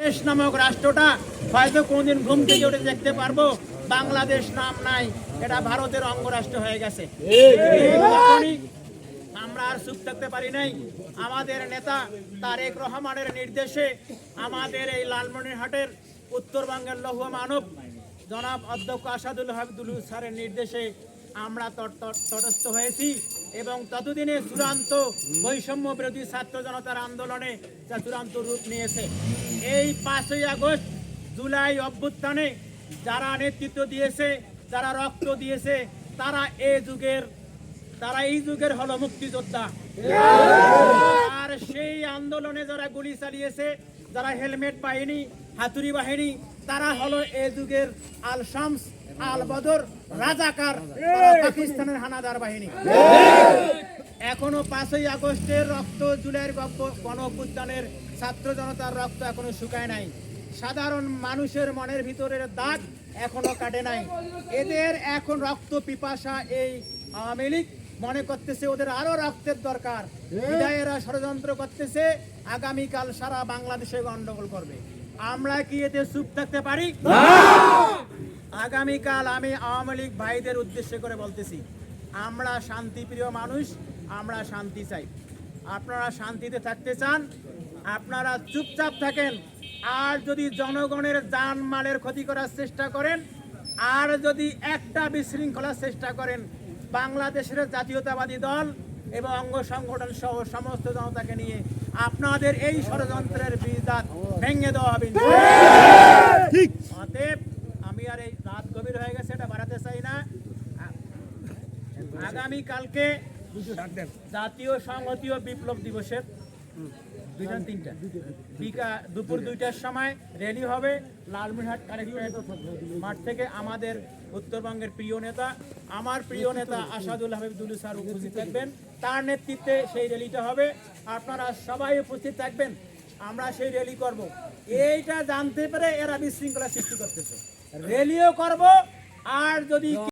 বাংলাদেশ নামক রাষ্ট্রটা হয়তো কোনদিন ঘুম থেকে উঠে দেখতে পারবো বাংলাদেশ নাম নাই, এটা ভারতের অঙ্গরাষ্ট্র হয়ে গেছে। আমরা আর চুপ থাকতে পারি নাই। আমাদের নেতা তারেক রহমানের নির্দেশে আমাদের এই লালমনিরহাটের উত্তরবঙ্গের লৌহ মানব জনাব অধ্যক্ষ আসাদুল হাবিবুল স্যারের নির্দেশে আমরা তটস্থ হয়েছি এবং ততদিনে চূড়ান্ত বৈষম্য বিরোধী ছাত্র জনতার আন্দোলনে যা চূড়ান্ত রূপ নিয়েছে। এই 5ই আগস্ট জুলাই অভ্যুত্থানে যারা নেতৃত্ব দিয়েছে, যারা রক্ত দিয়েছে, তারা এই যুগের হলো মুক্তিযোদ্ধা। আর সেই আন্দোলনে যারা গুলি চালিয়েছে, যারা হেলমেট বাহিনী, হাতুড়ি বাহিনী, তারা হলো এই যুগের আল শামস, আল বদর, রাজাকার, পাকিস্তানের হানাদার বাহিনী। এখনো 5ই আগস্টের রক্ত, জুলাইয়ের গণ অভ্যুত্থানের ছাত্র জনতার রক্ত এখনো শুকায় নাই। সাধারণ মানুষের মনের ভিতরের দাগ এখনো কাটে নাই। এদের এখন রক্ত পিপাসা। এই আওয়ামী লীগ মনে করতেছে ওদের আরো রক্তের দরকার, বিদায়েরা ষড়যন্ত্র করতেছে, আগামীকাল সারা বাংলাদেশে গন্ডগোল করবে। আমরা কি এতে চুপ থাকতে পারি? আগামীকাল আমি আওয়ামী লীগ ভাইদের উদ্দেশ্য করে বলতেছি, আমরা শান্তিপ্রিয় মানুষ, আমরা শান্তি চাই। আপনারা শান্তিতে থাকতে চান, আপনারা চুপচাপ থাকেন। আর যদি জনগণের জানমালের ক্ষতি করার চেষ্টা করেন, আর যদি একটা বিশৃঙ্খলার চেষ্টা করেন, বাংলাদেশের জাতীয়তাবাদী দল এবং অঙ্গ সংগঠন সহ সমস্ত জনতাকে নিয়ে আপনাদের এই ষড়যন্ত্রের বীজদাত ভেঙে দেওয়া হবে। অতএব আমি আর এই রাত গভীর হয়ে গেছে, এটা বাড়াতে চাই না। আগামীকালকে জাতীয় সংহতি ও বিপ্লব দিবসের দুপুর 2টার সময় র্যালি হবে লালমনিরহাট কালেক্টরেট মাঠ থেকে। আমাদের উত্তরবঙ্গের প্রিয় নেতা, আমার প্রিয় নেতা আসাদুল হাবিবুল স্যার উপস্থিত থাকবেন। তার নেতৃত্বে সেই র্যালিটা হবে। আপনারা সবাই উপস্থিত থাকবেন, আমরা সেই র্যালি করব। এইটা জানতে পেরে এরা বিশৃঙ্খলা সৃষ্টি করতেছে, র্যালিও করব। আর যদি